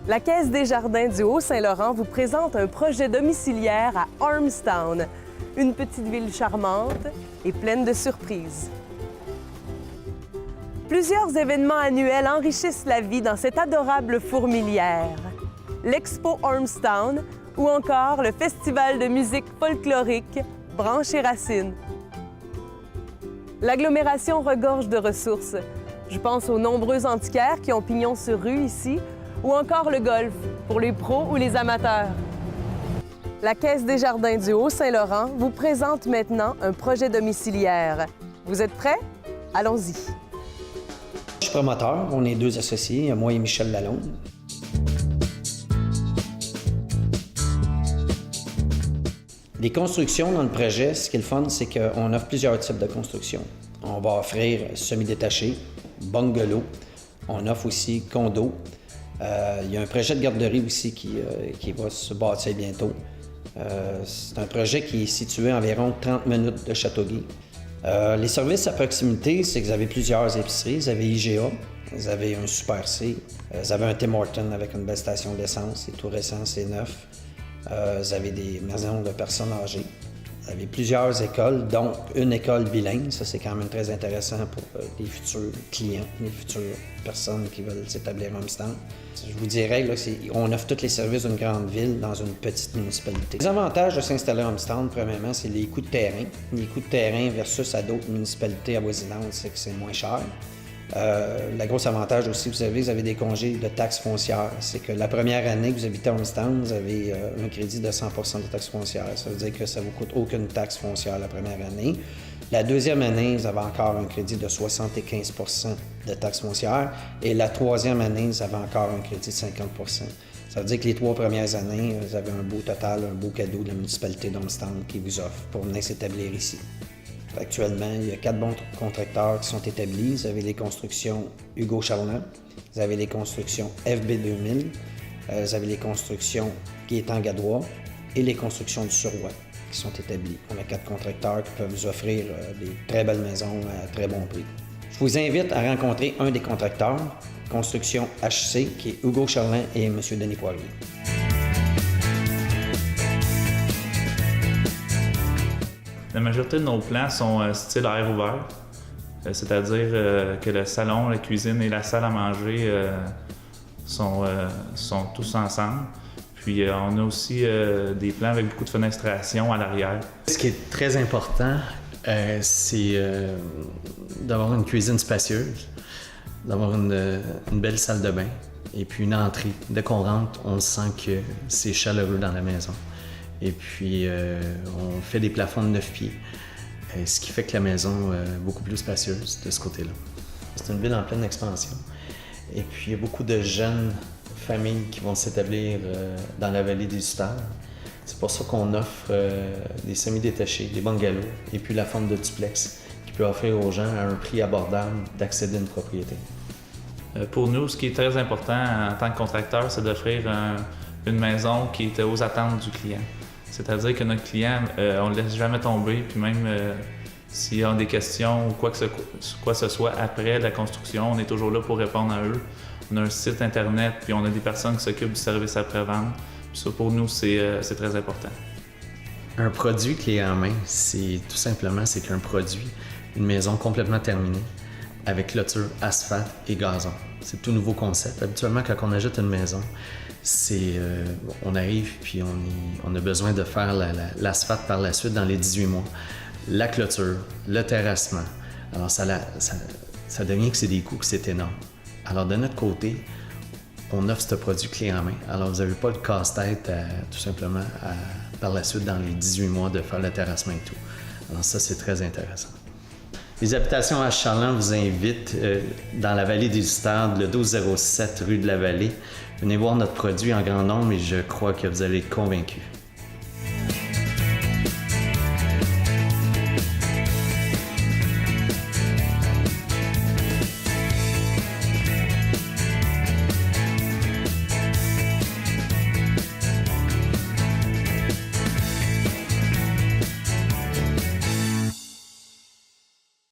La Caisse des Jardins du Haut-Saint-Laurent vous présente un projet domiciliaire à Ormstown, une petite ville charmante et pleine de surprises. Plusieurs événements annuels enrichissent la vie dans cette adorable fourmilière. L'Expo Ormstown ou encore le festival de musique folklorique Branches et Racines. L'agglomération regorge de ressources. Je pense aux nombreux antiquaires qui ont pignon sur rue ici, ou encore le golf, pour les pros ou les amateurs. La Caisse des Jardins du Haut-Saint-Laurent vous présente maintenant un projet domiciliaire. Vous êtes prêts? Allons-y. Je suis promoteur, on est deux associés, moi et Michel Lalonde. Les constructions dans le projet, ce qui est le fun, c'est qu'on offre plusieurs types de constructions. On va offrir semi-détaché, bungalow, on offre aussi condo. Il y a un projet de garderie aussi qui va se bâtir bientôt. C'est un projet qui est situé à environ 30 minutes de Châteauguay. Les services à proximité, c'est que vous avez plusieurs épiceries. Vous avez IGA, vous avez un Super C, vous avez un Tim Hortons avec une belle station d'essence, c'est tout récent, c'est neuf. Vous avez des maisons de personnes âgées. Vous avez plusieurs écoles, dont une école bilingue. Ça, c'est quand même très intéressant pour les futurs clients, les futures personnes qui veulent s'établir en Ormstown. Je vous dirais, là, on offre tous les services d'une grande ville dans une petite municipalité. Les avantages de s'installer à Ormstown, premièrement, c'est les coûts de terrain. Les coûts de terrain versus à d'autres municipalités avoisinantes, c'est que c'est moins cher. Le gros avantage aussi, vous avez des congés de taxes foncières. C'est que la première année que vous habitez à Ormstown, vous avez un crédit de 100 % de taxes foncières. Ça veut dire que ça ne vous coûte aucune taxe foncière la première année. La deuxième année, vous avez encore un crédit de 75 % de taxes foncières. Et la troisième année, vous avez encore un crédit de 50 %. Ça veut dire que les 3 premières années, vous avez un beau total, un beau cadeau de la municipalité d'Ormstown qui vous offre pour venir s'établir ici. Actuellement, il y a 4 bons contracteurs qui sont établis. Vous avez les constructions Hugo Charland, vous avez les constructions FB2000, vous avez les constructions Gaétan-Gadois et les constructions du Surroi qui sont établies. On a 4 contracteurs qui peuvent vous offrir des très belles maisons à très bon prix. Je vous invite à rencontrer un des contracteurs, Construction HC, qui est Hugo Charland et M. Denis Poirier. La majorité de nos plans sont style air ouvert, c'est-à-dire que le salon, la cuisine et la salle à manger sont tous ensemble. Puis on a aussi des plans avec beaucoup de fenestration à l'arrière. Ce qui est très important, c'est d'avoir une cuisine spacieuse, d'avoir une belle salle de bain et puis une entrée. Dès qu'on rentre, on sent que c'est chaleureux dans la maison. Et puis, on fait des plafonds de 9 pieds, ce qui fait que la maison est beaucoup plus spacieuse de ce côté-là. C'est une ville en pleine expansion. Et puis, il y a beaucoup de jeunes familles qui vont s'établir dans la vallée des Hussards. C'est pour ça qu'on offre des semi-détachés, des bungalows, et puis la forme de duplex qui peut offrir aux gens à un prix abordable d'accéder à une propriété. Pour nous, ce qui est très important en tant que contracteur, c'est d'offrir une maison qui est aux attentes du client. C'est-à-dire que notre client, on ne le laisse jamais tomber, puis même s'ils ont des questions ou quoi que ce soit après la construction, on est toujours là pour répondre à eux. On a un site Internet, puis on a des personnes qui s'occupent du service après-vente. Puis ça, pour nous, c'est très important. Un produit clé en main, c'est tout simplement qu'un produit, une maison complètement terminée, avec clôture, asphalte et gazon. C'est tout nouveau concept. Habituellement, quand on achète une maison, on arrive puis on a besoin de faire l'asphalte par la suite dans les 18 mois. La clôture, le terrassement. Alors ça devient que c'est des coûts, que c'est énorme. Alors de notre côté, on offre ce produit clé en main. Alors vous n'avez pas le casse-tête tout simplement par la suite dans les 18 mois de faire le terrassement et tout. Alors ça, c'est très intéressant. Les habitations à Charland vous invitent dans la vallée des Hussards, le 1207 rue de la Vallée. Venez voir notre produit en grand nombre et je crois que vous allez être convaincus.